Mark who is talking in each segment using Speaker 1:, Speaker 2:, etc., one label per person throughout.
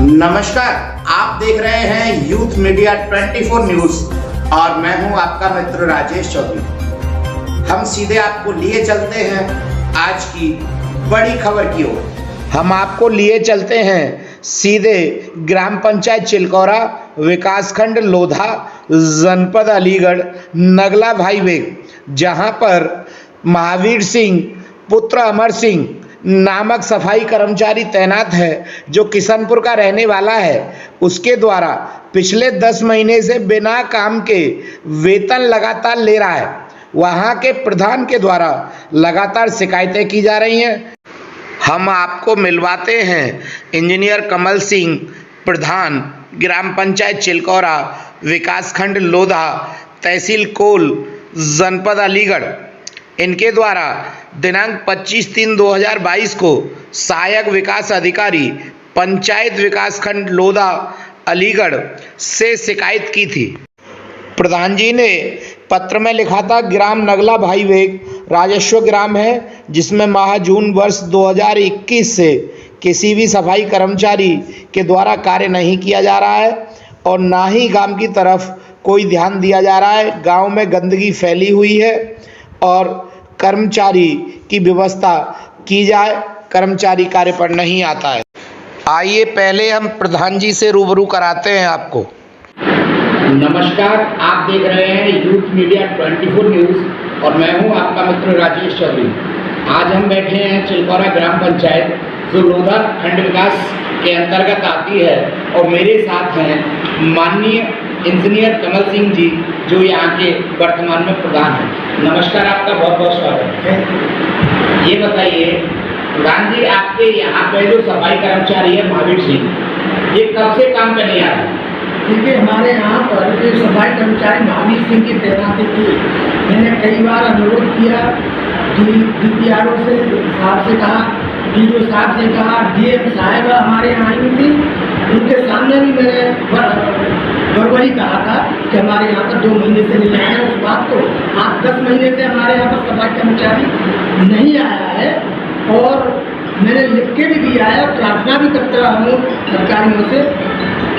Speaker 1: नमस्कार, आप देख रहे हैं यूथ मीडिया 24 न्यूज और मैं हूं आपका मित्र राजेश चौधरी। हम सीधे आपको लिए चलते हैं आज की बड़ी खबर की ओर। हम आपको लिए चलते हैं सीधे ग्राम पंचायत चिलकौरा, विकासखंड लोधा, जनपद अलीगढ़, नगला भाई बेग, जहां पर महावीर सिंह पुत्र अमर सिंह नामक सफाई कर्मचारी तैनात है, जो किशनपुर का रहने वाला है। उसके द्वारा पिछले 10 महीने से बिना काम के वेतन लगातार ले रहा है। वहां के प्रधान के द्वारा लगातार शिकायतें की जा रही हैं। हम आपको मिलवाते हैं इंजीनियर कमल सिंह, प्रधान ग्राम पंचायत चिलकौरा, विकासखंड लोधा, तहसील कोल, जनपद अलीगढ़। इनके द्वारा दिनांक 25/3/2022 को सहायक विकास अधिकारी पंचायत विकासखंड लोधा अलीगढ़ से शिकायत की थी। प्रधान जी ने पत्र में लिखा था, ग्राम नगला भाई बेग राजस्व ग्राम है, जिसमें माह जून वर्ष 2021 से किसी भी सफाई कर्मचारी के द्वारा कार्य नहीं किया जा रहा है और ना ही गांव की तरफ कोई ध्यान दिया जा रहा है। गांव में गंदगी फैली हुई है और कर्मचारी की व्यवस्था की जाए, कर्मचारी कार्य पर नहीं आता है। आइए पहले हम प्रधान जी से रूबरू कराते हैं आपको।
Speaker 2: नमस्कार, आप देख रहे हैं यूथ मीडिया 24 न्यूज और मैं हूं आपका मित्र राजेश चौधरी। आज हम बैठे हैं चिलकौरा ग्राम पंचायत, जो लोधा खंड विकास के अंतर्गत आती है, और मेरे साथ हैं माननीय इंजीनियर कमल सिंह जी, जो यहाँ के वर्तमान में प्रधान हैं। नमस्कार, आपका बहुत बहुत स्वागत है। ये बताइए प्रधान जी, आपके यहाँ पे जो सफाई कर्मचारी है महावीर सिंह, ये कब से काम पे नहीं आ रहे?
Speaker 3: क्योंकि हमारे यहाँ पर जो सफाई कर्मचारी महावीर सिंह की तैनाती थी, मैंने कई बार अनुरोध किया, DPRO से साहब से कहा, DO साहब से कहा, DM साहब हमारे यहाँ आई थी, उनके सामने भी मैंने बरबरी कहा था कि हमारे यहाँ पर 2 महीने से नहीं आया उस बात को। आज 10 महीने से हमारे यहाँ पर सफाई कर्मचारी नहीं आया है और मैंने लिख के भी दिया है, प्रार्थना भी करता हूँ सरकारियों से।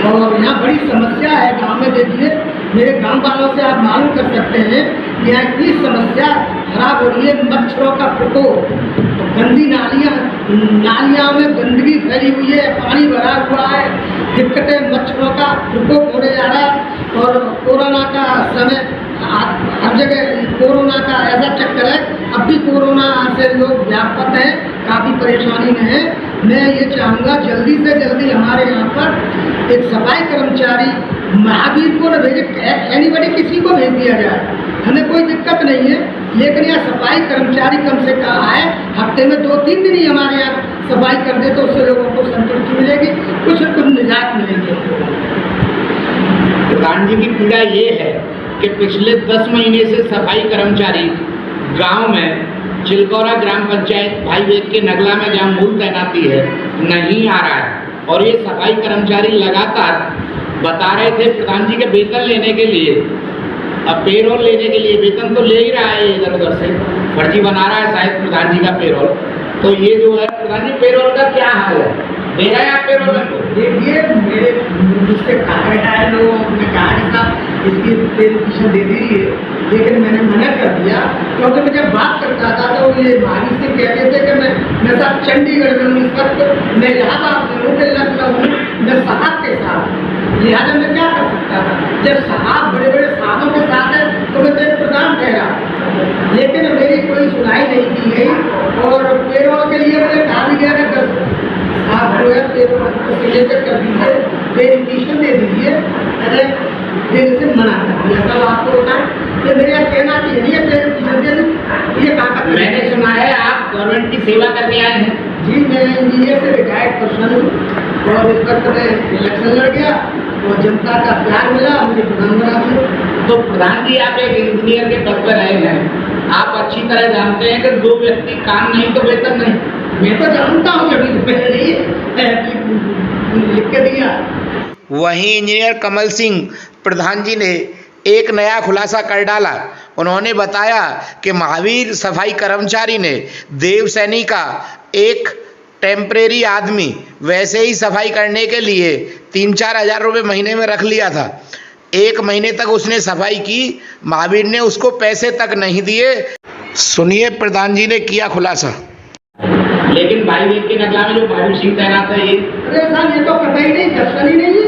Speaker 3: और यहाँ बड़ी समस्या है गांव में। देखिए, मेरे गांव वालों से आप मालूम कर सकते हैं कि यहाँ इतनी समस्या खराब हो रही है, मच्छरों का प्रकोप, गंदी नालियाँ में गंदगी फैली हुई है, पानी भरा हुआ है, दिक्कतें, मच्छरों का प्रकोप होने जा रहा है। और कोरोना का समय, हर जगह कोरोना का ऐसा चक्कर है, अब भी कोरोना से लोग व्यापक हैं, काफ़ी परेशानी में है। मैं ये चाहूँगा जल्दी से जल्दी हमारे यहाँ पर एक सफाई कर्मचारी महावीर को न भेजे, एनीबडी किसी को भेज दिया जाए, हमें कोई दिक्कत नहीं है, लेकिन यह सफाई कर्मचारी कम से कम आए, हफ्ते में 2-3 दिन ही हमारे यहाँ सफाई कर दे तो उससे लोगों को संतुष्टि मिलेगी, कुछ निजात मिलेगी।
Speaker 2: प्रधान जी की पीड़ा ये है कि पिछले 10 महीने से सफाई कर्मचारी गांव में चिलकौरा ग्राम पंचायत भाई बेग के नगला में, जहाँ मूल तैनाती है, नहीं आ रहा है। और ये सफाई कर्मचारी लगातार बता रहे थे प्रधान जी के वेतन लेने के लिए, अब पेरोल लेने के लिए, वेतन तो ले ही रहा है इधर उधर से, फर्जी बना रहा है शायद प्रधान जी का पेरोल। तो ये जो है प्रधान जी, पेरोल का क्या हाल है, दे रहे हैं आप पेरोल में?
Speaker 3: देखिए, मेरे मुझसे कहा गया है, लोगों ने कहा कि साहब इसकी पेरिफिकेशन दे दीजिए, लेकिन मैंने मना कर दिया, क्योंकि मैं जब बात करता था तो ये महावीर सिंह कहते थे कि मैं साहब चंडीगढ़ में हूँ, इस वक्त मैं इलाहाबाद में हूँ, मैं साहब के साथ, लिहाजा मैं क्या कर सकता था? जब साहब बड़े बड़े साहबों के साथ है तो मैं तेरे प्रधान ठहरा, लेकिन मेरी कोई सुनाई नहीं की गई। और पेरोल के लिए मैंने कहा भी गया कि आप जो है पेरोल कर दीजिए, वेरिफिकेशन दे दीजिए, अरे देने से मना कर दिया। सब आपको होता है कि मेरे यहाँ कहना चाहिए ये कहा।
Speaker 2: मैंने सुना है आप गवर्नमेंट की सेवा करके आए हैं।
Speaker 3: जी, मैं इंजीनियर से रिटायर्ड पर्सन हूँ और इस वक्त मैं इलेक्शन लड़ गया और जनता का प्यार मिला, मुझे प्रधान बना दिया।
Speaker 2: तो प्रधान जी, आप एक इंजीनियर के पद पर रहे हैं, आप अच्छी तरह जानते हैं कि 2 व्यक्ति काम नहीं तो वेतन नहीं।
Speaker 3: मैं तो जानता हूँ, जब पहले लिख के दिया।
Speaker 1: वहीं इंजीनियर कमल सिंह प्रधान जी ने एक नया खुलासा कर डाला। उन्होंने बताया कि महावीर सफाई कर्मचारी ने देवसैनी का एक टेम्परेरी आदमी वैसे ही सफाई करने के लिए 3-4 हज़ार रुपये महीने में रख लिया था। 1 महीने तक उसने सफाई की, महावीर ने उसको पैसे तक नहीं दिए। सुनिए प्रधान जी ने किया खुलासा।
Speaker 2: लेकिन भाई देख के नगला में जो महावीर सिंह तैनात है ये
Speaker 3: अरे साहब ये तो कतई नहीं, दर्शन ही नहीं है।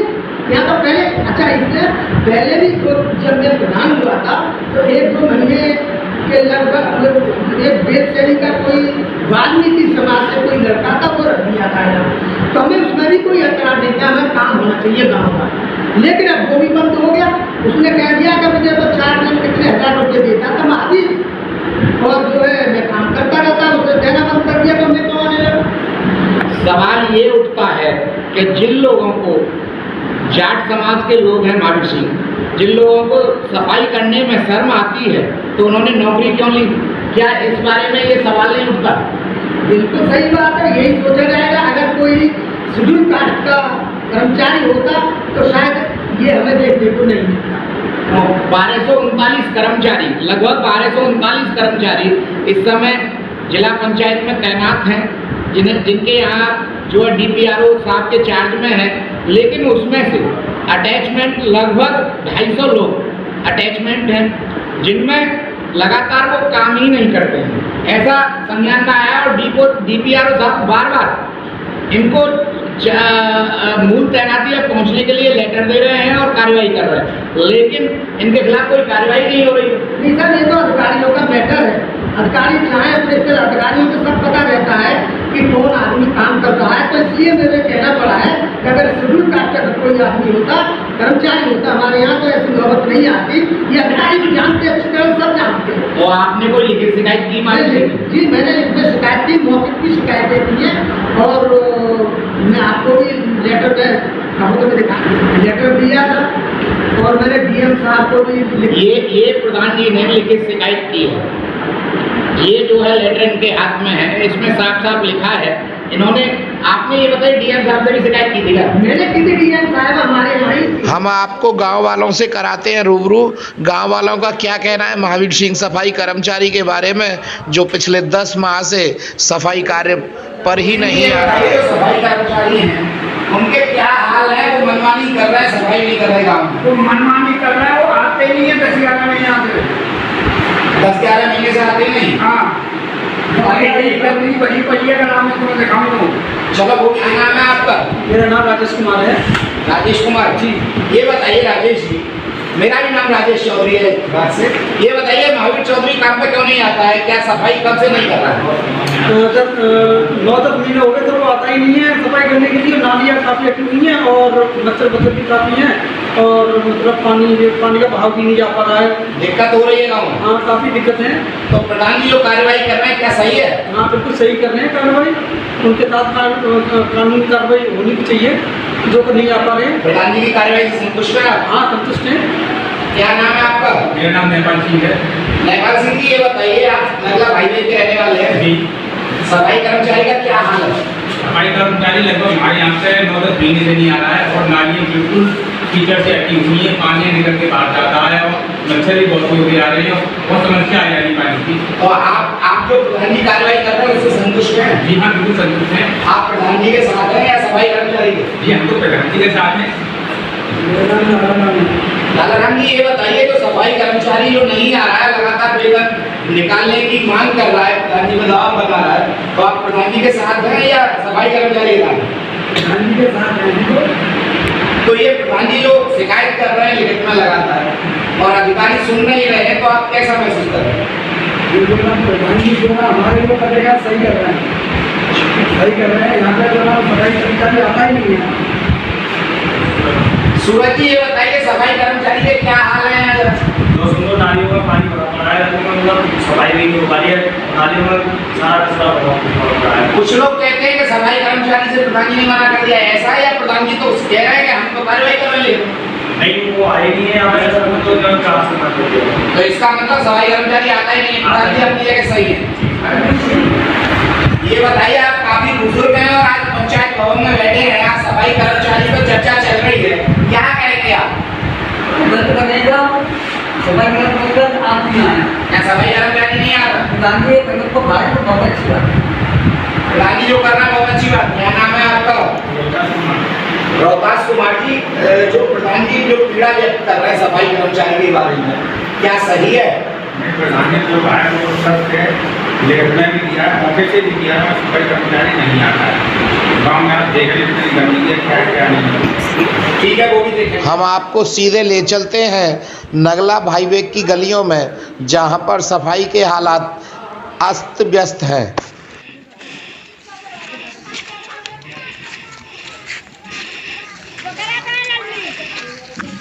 Speaker 3: यहाँ तो पहले अच्छा इसलिए पहले भी तो जब मैं प्रधान हुआ था तो 1-2 महीने के लगभग एक वेद श्रेणी का कोई वाल्मीकि समाज से कोई लड़का था, वो रख दिया था यहाँ। तो हमें उसमें भी कोई एतराज नहीं था, हमें काम होना चाहिए गाँव का। लेकिन अब वो भी बंद हो गया। उसने कह दिया कि मुझे तो 4 लाख कितने हज़ार रुपये देता था महावीर, और जो है मैं काम करता रहता, उसे देना बंद कर दिया तो मैं तो आने लगा।
Speaker 2: सवाल ये उठता है कि जिन लोगों को जाट समाज के लोग हैं महावीर सिंह, जिन लोगों को सफाई करने में शर्म आती है तो उन्होंने नौकरी क्यों ली? क्या इस बारे में ये सवाल नहीं उठता?
Speaker 3: बिल्कुल सही बात है, यही सोचा जाएगा। अगर कोई शेड्यूल कास्ट का कर्मचारी होता तो शायद ये हमें देखने को नहीं मिलता।
Speaker 2: 1239 कर्मचारी, लगभग 1239 कर्मचारी इस समय जिला पंचायत में तैनात हैं, जिनके यहाँ जो DPRO साहब के चार्ज में है। लेकिन उसमें से अटैचमेंट लगभग 250 लोग अटैचमेंट हैं, जिनमें लगातार वो काम ही नहीं करते हैं। ऐसा संज्ञान में आया और DPRO साहब बार बार इनको मूल तैनाती पर पहुंचने के लिए लेटर दे रहे हैं और कार्रवाई कर रहे हैं, लेकिन इनके खिलाफ कोई कार्रवाई नहीं हो रही।
Speaker 3: नहीं सर, ये तो अधिकारियों का मैटर है। अधिकारी चाहे अपने से अधिकारियों को सब पता रहता है कि कौन आदमी काम कर रहा है। तो इसलिए मुझे कहना पड़ा है कि अगर शेड्यूल कास्ट का कोई आदमी होता, कर्मचारी होता, हमारे यहाँ तो ऐसी नौबत नहीं आती। ये अधिकारी भी जानते, अच्छी तरह सब जानते हैं।
Speaker 2: तो आपने कोई लिखित शिकायत की?
Speaker 3: जी मैंने लिखित शिकायत की, मौखिक की शिकायतें की है, और मैं आपको भी लेटर में दिखा लेटर दिया था, और मैंने DM साहब को भी
Speaker 2: ये प्रधान जी ने लिखित शिकायत की है। ये जो है लेटर इनके हाथ में है, इसमें साफ साफ लिखा है। इन्होंने, आपने ये बताया DM साहब से भी शिकायत की थी क्या?
Speaker 3: मैंने की थी, DM साहब हमारे यहाँ।
Speaker 1: हम आपको गांव वालों से कराते हैं रूबरू। गांव वालों का क्या कहना है महावीर सिंह सफाई कर्मचारी के बारे में, जो पिछले 10 माह से सफाई कार्य पर ही नहीं आ रहा है।
Speaker 2: सफाई कर्मचारी हैं, उनके क्या हाल है? वो मनमानी कर रहा है, सफाई नहीं कर रहे गाँव में।
Speaker 3: वो मनमानी कर रहा है, वो आते नहीं है 10-11 महीने आते,
Speaker 2: 10-11 महीने से आते नहीं।
Speaker 3: हाँ बड़ी पहिया का नाम है, तुम्हें दिखाऊंगा।
Speaker 2: चलो, वो क्या नाम है आपका?
Speaker 3: मेरा नाम राजेश कुमार है।
Speaker 2: राजेश कुमार जी, ये बताइए राजेश जी, मेरा भी नाम राजेश चौधरी है। ये बताइए महावीर चौधरी काम पे क्यों नहीं आता है? क्या सफाई कब से नहीं कर रहा है?
Speaker 3: जब 9-10 महीने हो गए तो वो आता ही नहीं है सफाई करने के लिए। नालियाँ काफ़ी अच्छी हुई हैं और मच्छर भी काफ़ी हैं, और मतलब पानी का बहाव भी नहीं जा पा रहा है।
Speaker 2: दिक्कत हो रही है गाँव में?
Speaker 3: हाँ, काफ़ी दिक्कत है।
Speaker 2: तो प्रधान जी जो कार्रवाई कर रहे हैं क्या सही है?
Speaker 3: हाँ, बिल्कुल सही कर रहे हैं कार्रवाई। उनके साथ कानूनी कार्रवाई होनी चाहिए, जो कि नहीं आ पा रहे हैं।
Speaker 2: प्रधान जी की कार्रवाई से संतुष्ट है आप?
Speaker 3: हाँ, संतुष्ट हैं।
Speaker 2: क्या नाम है आपका?
Speaker 4: मेरा नाम नेपाल सिंह है।
Speaker 2: नेपाल सिंह जी, ये बताइए, आप नगला भाई के रहने वाले हैं
Speaker 4: जी।
Speaker 2: सफाई कर्मचारी का क्या हाल है?
Speaker 4: सफाई कर्मचारी लगभग हमारे यहाँ से 9-10 महीने से नहीं आ रहा है, और नालियाँ बिल्कुल कीचड़ से अटी हुई है, पानी निकल के बाहर जाता है, और मच्छर भी बहुत होते जा रहे हैं, बहुत समस्या आ रही पानी की।
Speaker 2: तो आप जो प्रधान जी कार्रवाई कर रहे हैं उससे संतुष्ट हैं?
Speaker 4: जी हाँ, बिल्कुल संतुष्ट हैं।
Speaker 2: आप प्रधान जी के साथ हैं या सफाई कर्मचारी के?
Speaker 4: जी, हम तो प्रधान जी के साथ हैं।
Speaker 2: लालाराम जी, ये बताइए, जो सफाई कर्मचारी जो नहीं आ रहा है, लगातार वेतन निकालने की मांग कर रहा है, प्रधान जी में दबाव बना रहा है, तो आप प्रधान जी के साथ हैं या सफाई कर्मचारी के साथ?
Speaker 3: प्रधान जी के साथ हैं।
Speaker 2: तो ये प्रधान जी जो शिकायत कर रहे हैं लिखित में लगातार, और अधिकारी सुन नहीं रहे हैं, तो आप कैसा महसूस कर रहे हैं?
Speaker 3: प्रधान जी जो है हमारे लोग करेगा, सही कर रहे हैं, सही कर रहे हैं। यहाँ पर जो सफाई कर्मचारी आता ही नहीं है।
Speaker 2: सूरज जी, ये बताइए, सफाई कर्मचारी के क्या हाल है?
Speaker 4: दो सुंदर नालियों में पानी भरा पड़ा है, मतलब सफाई नहीं हो पा रही है, नालियों में सारा कचरा भरा पड़ा है।
Speaker 2: कुछ लोग कहते हैं कि सफाई कर्मचारी से प्रधान जी ने मना कर दिया, ऐसा है? या प्रधान जी तो कह रहे हैं कि हम तो कार्रवाई करेंगे?
Speaker 4: नहीं, वो आए नहीं है, हमारे सर में तो जन का
Speaker 2: तो इसका मतलब सफाई कर्मचारी आता ही नहीं है, प्रधान जी अपनी जगह सही है। ये बताइए, आप काफी बुजुर्ग हैं और आज पंचायत भवन में बैठे हैं, यहाँ सफाई कर्मचारी पर चर्चा चल रही है, क्या कहेंगे आप?
Speaker 5: बनेगा सफाई कर्मचारी आप नहीं आए,
Speaker 2: क्या सफाई कर्मचारी नहीं आ रहा?
Speaker 5: प्रधान जी को बहुत अच्छी बात।
Speaker 2: प्रधान जी जो कर रहा है बहुत अच्छी बात। क्या नाम है आपका? रोहतास कुमार जी। जो प्रधान जी जो पीड़ा व्यक्त कर रहे हैं सफाई कर्मचारी के बारे में, क्या सही है?
Speaker 4: प्रधान ने जो है वो सच है, लेकिन मैं भी दिया मौके से भी दिया, सफाई कर्मचारी नहीं आता है गाँव में। आप देख लीजिए गंदगी है क्या क्या नहीं।
Speaker 2: ठीक है, वो भी देखें।
Speaker 1: हम आपको सीधे ले चलते हैं नगला भाईवेग की गलियों में, जहां पर सफाई के हालात अस्त व्यस्त हैं।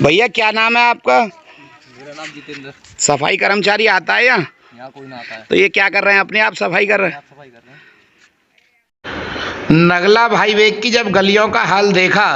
Speaker 1: भैया क्या नाम है आपका?
Speaker 6: मेरा नाम जितेंद्र।
Speaker 1: सफाई कर्मचारी आता है यहाँ?
Speaker 6: यहाँ कोई ना आता है।
Speaker 1: तो ये क्या कर रहे हैं? अपने आप सफाई कर रहे हैं?
Speaker 6: आप सफाई कर रहे हैं।
Speaker 1: नगला भाईवेग की जब गलियों का हाल देखा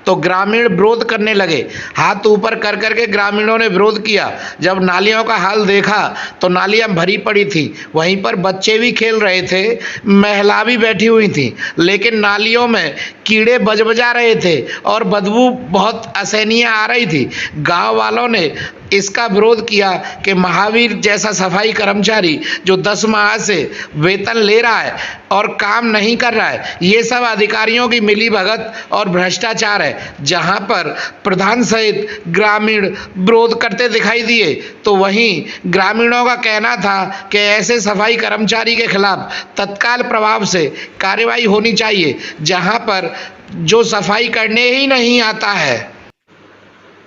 Speaker 1: तो ग्रामीण विरोध करने लगे। हाथ ऊपर कर करके ग्रामीणों ने विरोध किया। जब नालियों का हाल देखा तो नालियां भरी पड़ी थी, वहीं पर बच्चे भी खेल रहे थे, महिला भी बैठी हुई थी, लेकिन नालियों में कीड़े बजबजा रहे थे और बदबू बहुत असहनीय आ रही थी। गांव वालों ने इसका विरोध किया कि महावीर जैसा सफाई कर्मचारी जो 10 माह से वेतन ले रहा है और काम नहीं कर रहा है, ये सब अधिकारियों की मिलीभगत और भ्रष्टाचार है। जहां पर प्रधान सहित ग्रामीण विरोध करते दिखाई दिए, तो वहीं ग्रामीणों का कहना था कि ऐसे सफाई कर्मचारी के खिलाफ तत्काल प्रभाव से कार्रवाई होनी चाहिए, जहां पर जो सफाई करने ही नहीं आता है।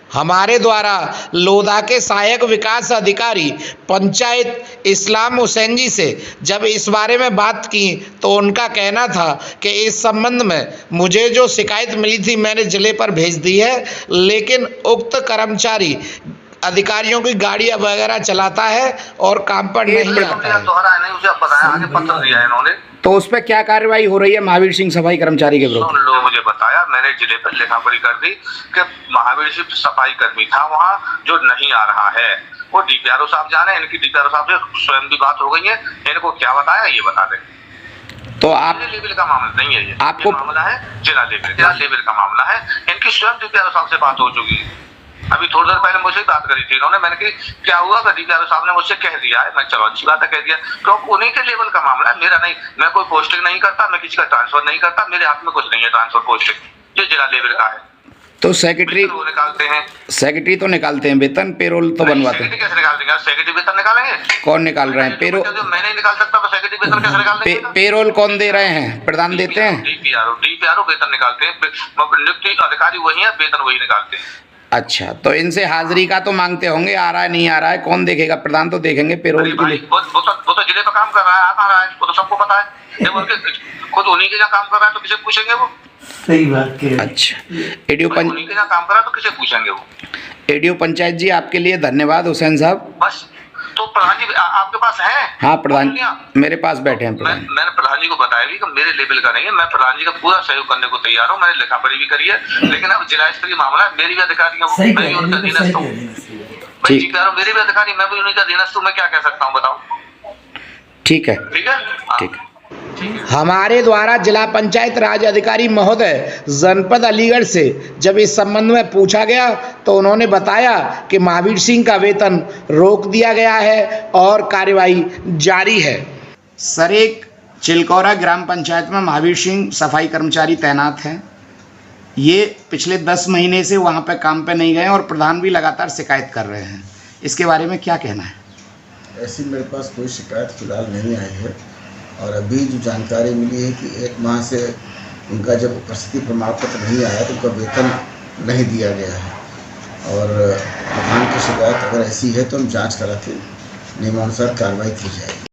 Speaker 1: हमारे द्वारा लोधा के सहायक विकास अधिकारी पंचायत इस्लाम हुसैन जी से जब इस बारे में बात की तो उनका कहना था कि इस संबंध में मुझे जो शिकायत मिली थी मैंने जिले पर भेज दी है, लेकिन उक्त कर्मचारी अधिकारियों की गाड़ियां वगैरह चलाता है और काम पर नहीं आता है।
Speaker 7: दोहरा नहीं, उसे अब बताया, आगे पत्र दिया है इन्होंने।
Speaker 1: तो उस पर क्या कार्रवाई हो रही है महावीर सिंह सफाई कर्मचारी के विरुद्ध?
Speaker 7: उन लोगों ने मुझे बताया, मैंने जिले पर लिखा पढ़ी कर दी कि महावीर सिंह सफाई कर्मी था वहाँ जो नहीं आ रहा है। वो डीपीआरओ साहब जाने, इनकी डीपीआरओ साहब से स्वयं भी बात हो गई है, इनको क्या बताया ये बता दें।
Speaker 1: तो आप
Speaker 7: लेवल का मामला नहीं है, ये
Speaker 1: आपको
Speaker 7: मामला है जिला लेवल का मामला है। इनकी स्वयं डीपीआरओ साहब से बात हो चुकी है। अभी थोड़ी देर पहले मुझसे बात करी थी इन्होंने, मैंने कही क्या हुआ? डीपीआरओ साहब ने मुझसे कह दिया है। मैं चलो अच्छी बात है कह दिया, क्योंकि उन्हीं के लेवल का मामला है, मेरा नहीं। मैं कोई पोस्टिंग नहीं करता, मैं किसी का ट्रांसफर नहीं करता, मेरे हाथ में कुछ नहीं है ट्रांसफर पोस्टिंग, जो जिला लेवल का है।
Speaker 1: तो सेक्रेटरी
Speaker 7: निकालते हैं,
Speaker 1: सेक्रेटरी तो निकालते हैं वेतन, पेरोल तो बनवाते हैं।
Speaker 7: कैसे निकाल देंगे? सेक्रेटरी वेतन निकालेंगे?
Speaker 1: कौन निकाल रहे हैं? पेरोल
Speaker 7: मैं नहीं निकाल सकता, तो सेक्रेटरी वेतन कैसे निकाल देंगे?
Speaker 1: पेरोल कौन दे रहे हैं? प्रधान देते हैं?
Speaker 7: डीपीआरओ वेतन निकालते हैं, नियुक्त अधिकारी वही है, वेतन वही निकालते हैं।
Speaker 1: अच्छा, तो इनसे हाजिरी का तो मांगते होंगे, आ रहा है नहीं आ रहा है, कौन देखेगा? प्रधान तो देखेंगे पेरोल के लिए।
Speaker 7: वो तो जिले पर काम कर रहा है, आ कहाँ रहा है, वो तो सबको पता है। जब उनके खुद उन्हीं के जहाँ काम कर रहा है तो किसे पूछेंगे वो?
Speaker 3: सही बात कह।
Speaker 1: अच्छा, एडीओ
Speaker 7: उन्हीं के जहाँ काम कर रहा है तो किसे पूछेंगे वो?
Speaker 1: एडीओ पंचायत जी आपके लिए धन्यवाद हुसैन साहब।
Speaker 7: बस तो प्रधान जी आपके पास है?
Speaker 1: हाँ प्रधान, मेरे पास बैठे हैं प्रधान।
Speaker 7: मैंने प्रधान जी को बताया भी कि मेरे लेवल का नहीं है, मैं प्रधान जी का पूरा सहयोग करने को तैयार हूँ, मैंने लिखा पढ़ी भी करी है, लेकिन अब जिला स्तरीय मामला है, मेरी भी अधिकारी है, मैं भी उनका अधीनस्थ हूँ। मेरे भी अधिकारी, मैं भी उन्हीं का अधीनस्थ हूँ, मैं क्या कह सकता हूँ बताओ?
Speaker 1: ठीक है,
Speaker 7: ठीक है,
Speaker 1: ठीक है। हमारे द्वारा जिला पंचायत राज अधिकारी महोदय जनपद अलीगढ़ से जब इस संबंध में पूछा गया तो उन्होंने बताया कि महावीर सिंह का वेतन रोक दिया गया है और कार्यवाही जारी है। सरेक चिलकौरा ग्राम पंचायत में महावीर सिंह सफाई कर्मचारी तैनात हैं। ये पिछले 10 महीने से वहाँ पे काम पे नहीं गए और प्रधान भी लगातार शिकायत कर रहे हैं। इसके बारे में क्या कहना है?
Speaker 8: ऐसी मेरे पास कोई शिकायत फिलहाल नहीं आई है, और अभी जो जानकारी मिली है कि 1 माह से उनका जब उपस्थिति प्रमाण पत्र नहीं आया तो उनका वेतन नहीं दिया गया है, और प्रधान की शिकायत अगर ऐसी है तो हम जांच करा के नियमानुसार कार्रवाई की जाएगी।